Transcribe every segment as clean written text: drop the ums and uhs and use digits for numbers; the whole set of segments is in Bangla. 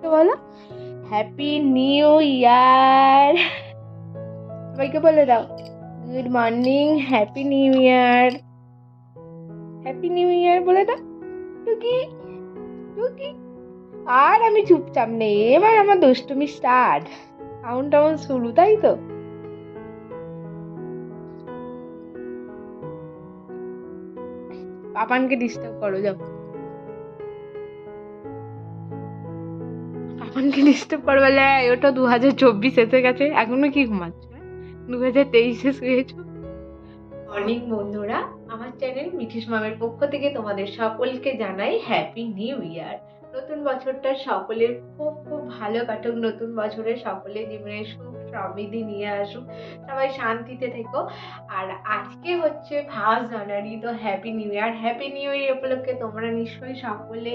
তো বলো হ্যাপি নিউ ইয়ার, সবাইকে বলে দাও good morning, happy new year, happy new year বলে দাও টুকি টুকি। আর আমি চুপচাপ নেই, এবার আমার দুষ্টুমি স্টার্ট, কাউন্ট শুরু, তাই তো? পাপানকে ডিস্টার্ব করো, যাও পাপানকে ডিস্টার্ব করো, বলে ওটা 2024 এসে গেছে, এখনো কি ঘুমাচ্ছ? 2023 শুয়েছো। মর্নিং বন্ধুরা, আমার চ্যানেল মিঠিস মামের পক্ষ থেকে তোমাদের সকলকে জানাই হ্যাপি নিউ ইয়ার। নতুন বছরটা সকলের খুব খুব ভালো কাটুক, নতুন বছরে সকলের জীবনে সুখ সমৃদ্ধি নিয়ে আসুক, সবাই শান্তিতে থেকো। আর আজকে হচ্ছে 1 জানুয়ারি, তো happy new year. Happy new year উপলক্ষে তোমরা নিশ্চয়ই সকলে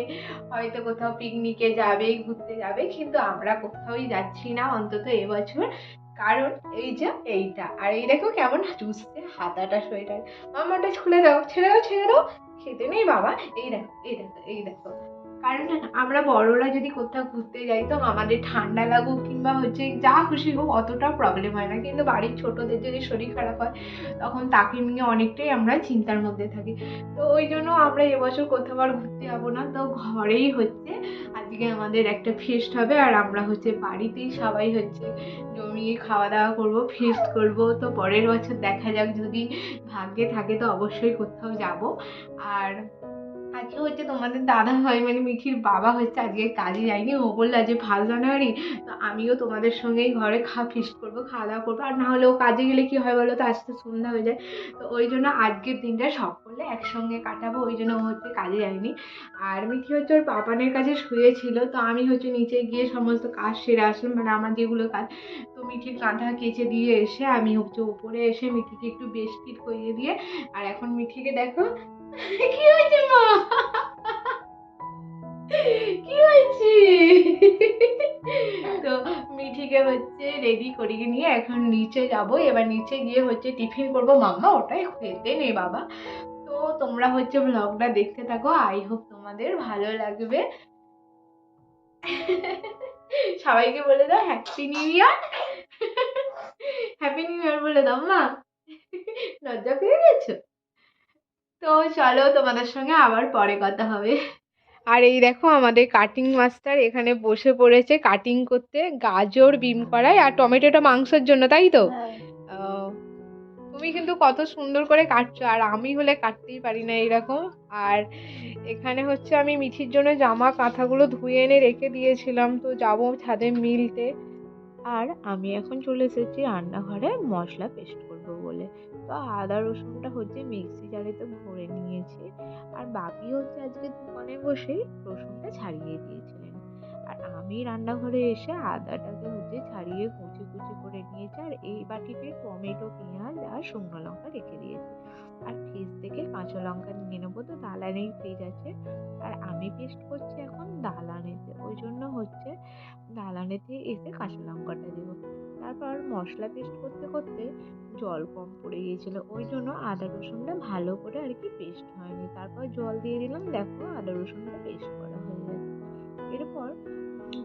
হয়তো কোথাও পিকনিকে যাবে, ঘুরতে যাবে, কিন্তু আমরা কোথাওই যাচ্ছি না অন্তত এবছর। কারণ এই যে এইটা, আর এই দেখো কেমন চুষছে হাতাটা সোয়েটার। মামাটা খুলে দাও, ছেড়ে দাও, ছেড়ে দাও, খেতে নেই বাবা। এই দেখো, এই দেখো, এই দেখো। কারণ আমরা বড়রা যদি কোথাও ঘুরতে যাই তো আমাদের ঠান্ডা লাগুক কিংবা হচ্ছে যা খুশি হোক অতটা প্রবলেম হয় না, কিন্তু বাড়ির ছোটদের যদি শরীর খারাপ হয় তখন তাকে নিয়ে অনেকটাই আমরা চিন্তার মধ্যে থাকি। তো ওই জন্য আমরা এবছর কোথাও আর ঘুরতে যাবো না, তো ঘরেই হচ্ছে আজকে আমাদের একটা ফিস্ট হবে। আর আমরা হচ্ছে বাড়িতেই সবাই হচ্ছে জমিয়ে খাওয়া দাওয়া করবো, ফিস্ট করব। তো পরের বছর দেখা যাক, যদি ভাগ্যে থাকে তো অবশ্যই কোথাও যাব। আর আজকে হচ্ছে তোমাদের দাদা ভাই মানে মিঠির বাবা হচ্ছে আজকে কাজে যায়নি, ও বললো আজকে 1 জানুয়ারি, তো আমিও তোমাদের সঙ্গেই ঘরে ফিস্ট করবো, খাওয়া দাওয়া করবো। আর না হলে ও কাজে গেলে কি হয় বলো তো, আজকে সন্ধ্যা হয়ে যায়। তো ওই জন্য আজকের দিনটা সকলে একসঙ্গে কাটাবো, ওই জন্য ও হচ্ছে কাজে যায়নি। আর মিঠি হচ্ছে ওর পাপানের কাছে শুয়েছিল, তো আমি হচ্ছে নিচে গিয়ে সমস্ত কাজ সেরে আসলাম, মানে আমার যেগুলো কাজ। তো মিঠির কাঁথা কেচে দিয়ে এসে আমি হচ্ছে উপরে এসে মিঠিকে একটু বেডশিট করিয়ে দিয়ে, আর এখন মিঠিকে দেখো কি হয়েছে মা, কি হয়েছে। তো মিঠিকে হচ্ছে রেডি করিয়ে নিয়ে এখন নিচে যাব, এবার নিচে গিয়ে হচ্ছে টিফিন করব। মাম্মা ওটাই খেতে নেই বাবা। তো তোমরা হচ্ছে ব্লগটা দেখতে থাকো, আই হোপ তোমাদের ভালো লাগবে। সবাইকে বলে দাও happy new year, happy new year বলে দাও মা, লজ্জা পেয়ে গেছো? তো চলো, তোমাদের সঙ্গে আবার পরে কথা হবে। আর এই দেখো আমাদের কাটিং মাস্টার এখানে বসে পড়েছে কাটিং করতে, গাজর বিম কড়াই আর টমেটোটা মাংসের জন্য, তাই তো? আহ, তুমি কিন্তু কত সুন্দর করে কাটছো, আর আমি হলে কাটতেই পারি না এইরকম। আর এখানে হচ্ছে আমি মিঠির জন্য জামা কাঁথাগুলো ধুয়ে এনে রেখে দিয়েছিলাম, তো যাবো ছাদে মিলতে। আর আমি এখন চলে এসেছি রান্নাঘরে মশলা পেস্ট করব বলে। তো আদা রসুনটা হচ্ছে মিক্সি জারেতে ভরে নিয়েছি, আর বাপি হচ্ছে আজকে দোকানে বসেই রসুনটা ছাড়িয়ে দিয়েছিলেন। আর আমি রান্নাঘরে এসে আদাটাকে হচ্ছে ছাড়িয়ে কুচি কুচি করে নিয়েছি, আর এই বাটিতে টমেটো, পেঁয়াজ আর শুকনো লঙ্কা রেখে দিয়েছি। আর ফ্রিজ থেকে কাঁচা লঙ্কা নিয়ে নেবো, তো দালানেই ফ্রিজ আছে। আর আমি পেস্ট করছি এখন দালানেতে, ওই জন্য হচ্ছে দালানেতে এসে কাঁচা লঙ্কাটা দেবো। তারপর মশলা পেস্ট করতে করতে জল কম পড়ে গিয়েছিল, ওই জন্য আদা রসুনটা ভালো করে আর কি পেস্ট হয়নি। তারপর জল দিয়ে দিলাম, দেখো আদা রসুনটা পেস্ট করা হয়ে গেছে। এরপর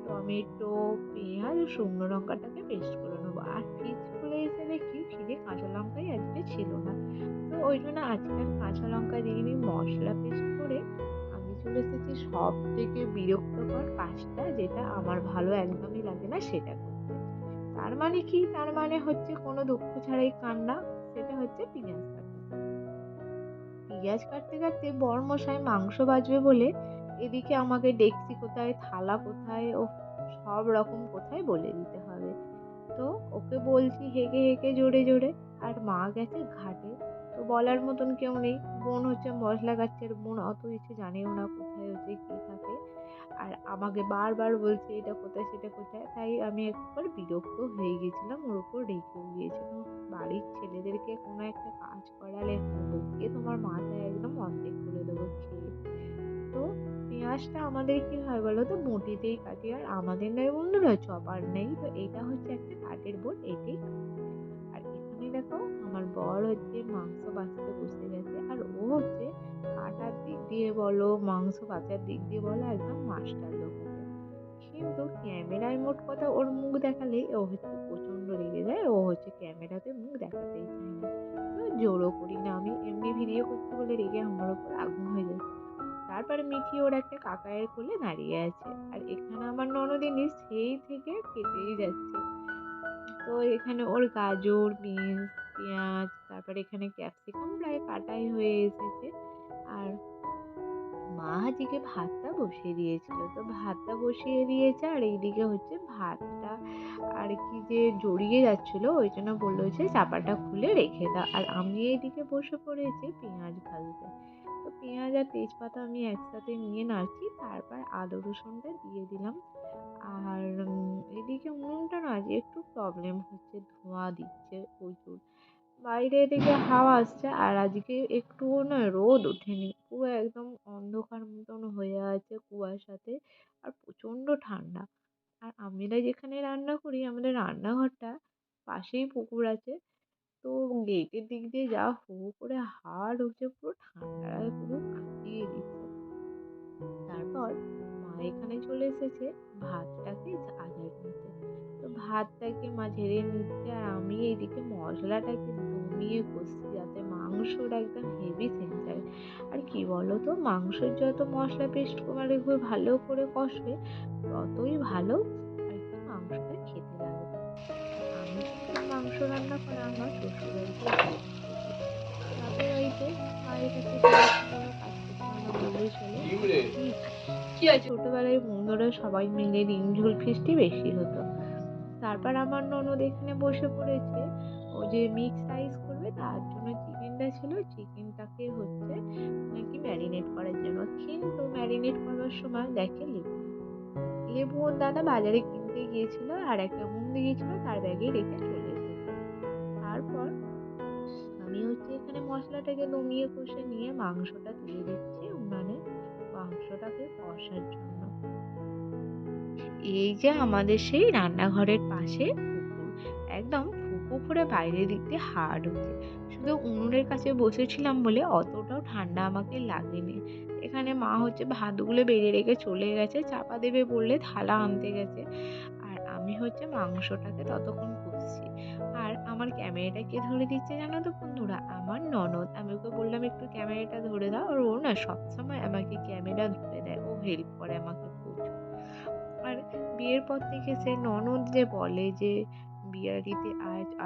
টমেটো, পেঁয়াজ ও শুকনো লঙ্কাটাকে পেস্ট করে নেবো। আর ফ্রিজ খুলে এসে দেখি ফ্রিজে কাঁচা লঙ্কাই আজকে ছিল না, তো ওই জন্য আজকে আর কাঁচা লঙ্কা দিইনি, মশলা পেস্ট করে আমি চলে এসেছি সব থেকে বিরক্তকর কাজটা, যেটা আমার ভালো একদমই লাগে না সেটা করতে। তার মানে কি, তার মানে হচ্ছে কোনো দুঃখ ছাড়াই কান্না, সেটা হচ্ছে পেঁয়াজ কাটা। পেঁয়াজ কাটতে কাটতে বড়মশাই মাংস ভাজবে বলে এদিকে আমাকে ডেকচি কোথায়, থালা কোথায়, ও সব রকম কোথায় বলে দিতে হবে। তো ওকে বলছি হেঁকে হেঁকে জোরে জোরে, আর মা গেছে ঘাটে। তো বলার মতন কেউ নেই। বোন হচ্ছে মশলা কাটছে, আর বোন অত কিছু জানেও না কোথায় হচ্ছে কি থাকে। আর আমাকে বারবার বলছে এটা কোথায় সেটা কোথায়। তাই আমি একবার বিরক্ত হয়ে গেছিলাম, ওর উপর রেগেও গিয়েছিলাম। বাড়ির ছেলেদেরকে কোনো একটা কাজ করালে বউকে তোমার মাথায় একদম অর্ধেক করে দেবো খেয়ে। তো পেঁয়াজটা আমাদের কি হয় বলো তো, বঁটিতেই কাটি। আর আমাদের নয় বন্ধুরা, চপার নেই, তো এটা হচ্ছে একটা কাঠের বোর্ড, এটাই কাটি। আর এখানে দেখো আমার বর হচ্ছে মাংস বাছতে বসে গেছে, আর ও হচ্ছে কাটার দিক দিয়ে বলো, মাংস বাছার দিক দিয়ে বলো, একদম মাস্টার লোক আছে। কিন্তু ক্যামেরায় মোট কথা ওর মুখ দেখালেই ও হচ্ছে প্রচন্ড রেগে যায়, ও হচ্ছে ক্যামেরাতে মুখ দেখাতেই চায় না। তো জোরও করি না, আমি এমনি ভিডিও করছি বলে রেগে আমার উপর আগুন হয়ে যাচ্ছে। তারপরে মিঠি ওর একটা কাকায়ের কোলে দাঁড়িয়ে আছে, আর এখানে আমার ননদিনী সেই থেকে কেটেই যাচ্ছে। তো এখানে ওর গাজর, বিনস, পেঁয়াজ, তারপরে এখানে ক্যাপসিকাম প্রায় কাটাই হয়ে এসেছে। আর মা আজকে ভাতটা বসিয়ে দিয়েছিল, তো ভাতটা বসিয়ে দিয়েছে, আর এইদিকে হচ্ছে ভাতটা আর কি যে জড়িয়ে যাচ্ছিল, ওই জন্য বললো যে চাপাটা খুলে রেখে দাও। আর আমি এইদিকে বসে পড়েছি পেঁয়াজ ভাজতে। তো পেঁয়াজ আর তেজপাতা আমি একসাথে নিয়ে নাড়ছি, তারপর আদা রসুনটা দিয়ে দিলাম। আর এদিকে উনুনটা না আজ একটু প্রবলেম হচ্ছে, ধোঁয়া দিচ্ছে প্রচুর। বাইরে এদিকে হাওয়া আসছে, আর আজকে একটুও না রোদ ওঠেনি, পুরো একদম অন্ধকার মতন হয়ে আছে কুয়াশাতে। আর প্রচণ্ড ঠান্ডা। আর আমরা যেখানে রান্না করি, আমাদের রান্নাঘরটা পাশেই পুকুর আছে। তো গেটের দিক দিয়ে যা হু হু করে হাওয়া ঢুকছে, পুরো ঠান্ডায় পুরো কাঁপিয়ে দিচ্ছে। তারপর মা এখানে চলে এসেছে ভাতটাকে ঝাড়ার নিতে। তো ভাতটাকে মা ঝেড়ে নিচ্ছে, আর আমি এইদিকে মশলাটাকে দমিয়ে কষছি, যাতে মাংসটা একদম হেভি সেন্ট যায়। আর কি বলো তো, মাংসের যত মশলা পেস্ট মানে খুব ভালো করে কষবে, ততই ভালো আর কি মাংসটা খেতে লাগবে। আর আমি কিন্তু মাংস রান্না করা আমার শ্বশুরবাড়িতে বহুত শিখেছি। বাপের বাড়িতে মায়ের কাছে সেরকম কোনো কাজ করতে হয় না বললেই চলে। কি আছে, ছোটবেলায় বন্ধুরা সবাই মিলে ডিম ঝোল ফিস্টই বেশি হতো। তারপর আমার ননদ এখানে বসে পড়েছে, ও যে মিক্স রাইস করবে তার জন্য চিকেনটা ছিল, চিকেনটাকে হচ্ছে নাকি ম্যারিনেট করার জন্য। কিন্তু ম্যারিনেট করার সময় দেখে লেবু নেই। লেবু ওর দাদা বাজারে কিনতে গিয়েছিল, আর একটা বন্ধু গিয়েছিল তার ব্যাগে রেখে চলে এসেছে। তারপর আমি হচ্ছে এখানে মশলাটাকে দমিয়ে কষে নিয়ে মাংসটা তুলে দিচ্ছি উনানে, মাংসটাকে কষার জন্য। এই যে আমাদের সেই রান্নাঘরের পাশে পুকুর, একদম পুকুরে বাইরের দিক দিয়ে হাওয়া ঢুকছে। শুধু উনুনের কাছে বসেছিলাম বলে অতটাও ঠান্ডা আমাকে লাগেনি। এখানে মা হচ্ছে ভাতগুলো বেড়ে রেখে চলে গেছে, চাপা দেবে বললে থালা আনতে গেছে। আর আমি হচ্ছে মাংসটাকে ততক্ষণ কষছি। আর আমার ক্যামেরাটা কে ধরে দিচ্ছে জানো তো বন্ধুরা, আমার ননদ। আমি ওকে বললাম একটু ক্যামেরাটা ধরে দাও, আর ও না সবসময় আমাকে ক্যামেরা ধরে দেয়, ও হেল্প করে আমাকে প্রচুর। আর বিয়ের পর থেকে সেই ননদ যে বলে যে বিয়ারিতে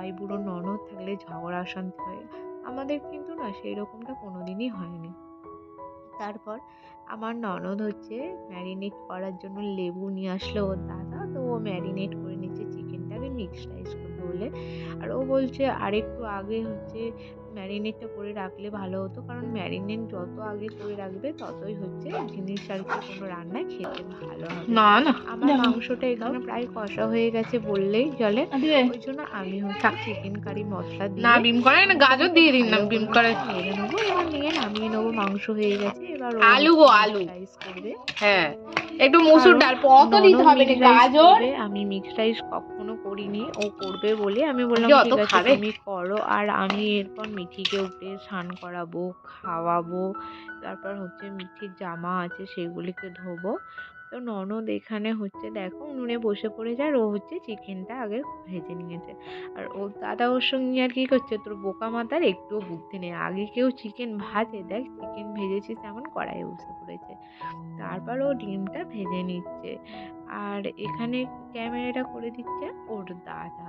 আইবুড়ো ননদ থাকলে ঝগড়া অশান্তি হয়, আমাদের কিন্তু না সেই রকমটা কোনোদিনই হয়নি। তারপর আমার ননদ হচ্ছে ম্যারিনেট করার জন্য লেবু নিয়ে আসলো ওর দাদা, তো ও ম্যারিনেট করে নিচ্ছে চিকেনটাকে মিক্স রাইস করবে বলে। আর ও বলছে আরেকটু আগে হচ্ছে ম্যারিনেটটা করে রাখলে ভালো হতো, কারণ ম্যারিনেট যত আগে করে রাখবে ততই হচ্ছে জিনিস আর কি কোনো রান্না খেতে ভালো হবে। না না, আমার মাংসটা এখানে প্রায় কষা হয়ে গেছে বললেই চলে, ওই জন্য আমি হচ্ছে চিকেন কারি মশলা দিয়ে, না বিম করে না, গাজর দিয়ে দিন না, বিম করে নেড়ে নেবো। এবার নিয়ে নামিয়ে নেবো, মাংস হয়ে গেছে। এবার আলু গো আলু রাইস করবে, হ্যাঁ একটু মসুর ডাল অত দিতে হবে না, গাজর। আমি মিক্সড রাইস কখনো করিনি, ও করবে বলে আমি বললাম ঠিক আছে তুমি করো। আর আমি এরপর মিঠিকে উঠে স্নান করাবো, খাওয়াবো, তারপর হচ্ছে মিঠির জামা আছে সেগুলিকে ধোবো। তো ননদ এখানে হচ্ছে দেখো উনুনে বসে পড়েছে, আর ও হচ্ছে চিকেনটা আগে ভেজে নিয়েছে। আর ওর দাদা ওর সঙ্গে আর কি করছে, তোর বোকা মাথার একটুও বুদ্ধি নেই, আগে কেউ চিকেন ভাজে, দেখ চিকেন ভেজেছিস এমন কড়াইয়ে বসে পড়েছে। তারপর ও ডিমটা ভেজে নিচ্ছে, আর এখানে ক্যামেরাটা করে দিচ্ছে ওর দাদা।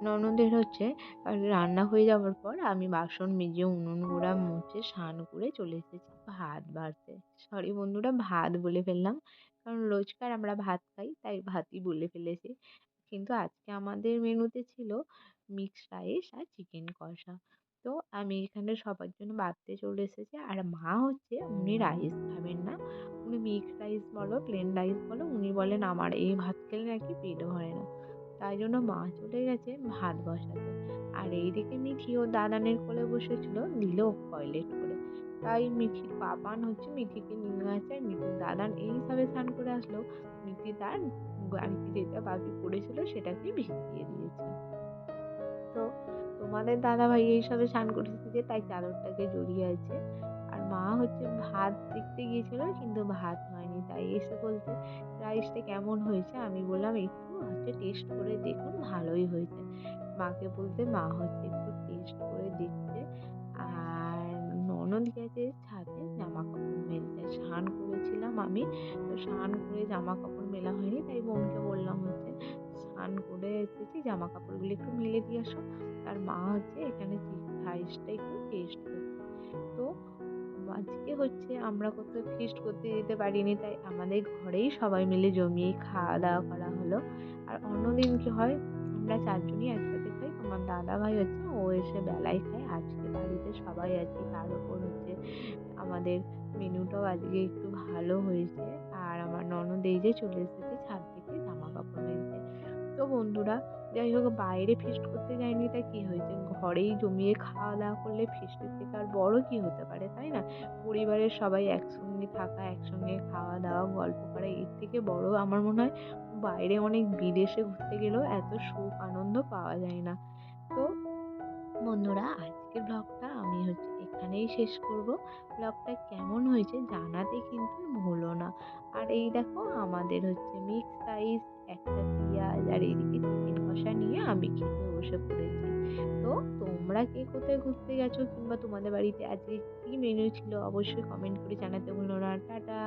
ননদের হচ্ছে রান্না হয়ে যাওয়ার পর আমি বাসন মেজে উনুন গুঁড়া মুছে স্নান করে চলে এসেছি ভাত বাড়তে। সরি বন্ধুরা, ভাত বলে ফেললাম, কারণ রোজকার আমরা ভাত খাই, তাই ভাতই বলে ফেলেছি। কিন্তু আজকে আমাদের মেনুতে ছিল মিক্সড রাইস আর চিকেন কষা। তো আমি এখানে সবার জন্য বাড়তে চলে এসেছি। আর মা হচ্ছে উনি রাইস খাবেন না। উনি মিক্সড রাইস বলো, প্লেন রাইস বলো, উনি বলেন আমার এই ভাত খেলে নাকি পেট ভরে না। তাই জন্য মা চলে গেছে ভাত বসাতে। আর এইদিকে মিঠি ওর দাদানের কোলে বসেছিল, দিল টয়লেট করে। তাই মিঠির পাপান হচ্ছে মিঠিকে নিয়ে গেছে। আর মিঠির দাদান এই সবে স্নান করে আসলো, মিঠি তার গাড়িতে যেটা বাকি পড়েছিল সেটাকে ভিজিয়ে দিয়েছে। তো তোমাদের দাদাভাই এই সবে স্নান করে এসেছে, তাই চাদরটাকে জড়িয়ে আছে। আর মা হচ্ছে ভাত দেখতে গিয়েছিল, কিন্তু ভাত হয়নি। তাই এসে বলছে রাইসটা কেমন হয়েছে। আমি বললাম একটু হচ্ছে টেস্ট করে দেখুন, ভালোই হয়েছে। মাকে বলতে মা হচ্ছে একটু টেস্ট করে দেখছে। আর ননদ গেছে ছাদে জামা কাপড় মেলতে। স্নান করেছিলাম আমি, তো স্নান করে জামা কাপড় মেলা হয়নি, তাই বোনকে বললাম হচ্ছে স্নান করে এসেছি, জামা কাপড়গুলো একটু মেলে দিয়ে আসো। আর মা হচ্ছে এখানে রাইসটা একটু টেস্ট করছে। তো আজকে হচ্ছে আমরা কোথাও ফিস্ট করতে যেতে পারিনি, তাই আমাদের ঘরেই সবাই মিলে জমিয়ে খাওয়া দাওয়া করা হলো। আর অন্যদিন কি হয়, আমরা চারজনই একসাথে খাই। আমার দাদা ভাই হচ্ছে ও এসে বেলায় খায়। আজকে বাড়িতে সবাই আছি, তার উপর হচ্ছে আমাদের মেনুটাও আজকে একটু ভালো হয়েছে। আর আমার ননদ এই যে চলে এসেছে ছাদ থেকে জামা কাপড় মেলতে। তো বন্ধুরা, যাই হোক, বাইরে ফিস্ট করতে যাইনি তা কি হয়েছে, ঘরেই জমিয়ে খাওয়া দাওয়া করলে ফিস্টের থেকে আর বড় কি হতে পারে, তাই না? পরিবারের সবাই একসঙ্গে থাকা, একসঙ্গে খাওয়া দাওয়া, গল্প করা, এর থেকে বড় আমার মনে হয় বাইরে অনেক বিদেশে ঘুরতে গেলেও এত সুখ আনন্দ পাওয়া যায় না। তো বন্ধুরা, আজকের ব্লগটা আমি হচ্ছে এখানেই শেষ করব। ব্লগটা কেমন হয়েছে জানাতে কিন্তু ভুলো না। আর এই দেখো আমাদের হচ্ছে মিক্স রাইস, একটা পেঁয়াজ আর এইদিকে চিকেন কষা নিয়ে আমি খেতে বসে পড়েছি। তো তোমরা কে কোথায় ঘুরতে গেছো, কিংবা তোমাদের বাড়িতে আজকে কি মেনু ছিল, অবশ্যই কমেন্ট করে জানাতে ভুলো না। টাটা।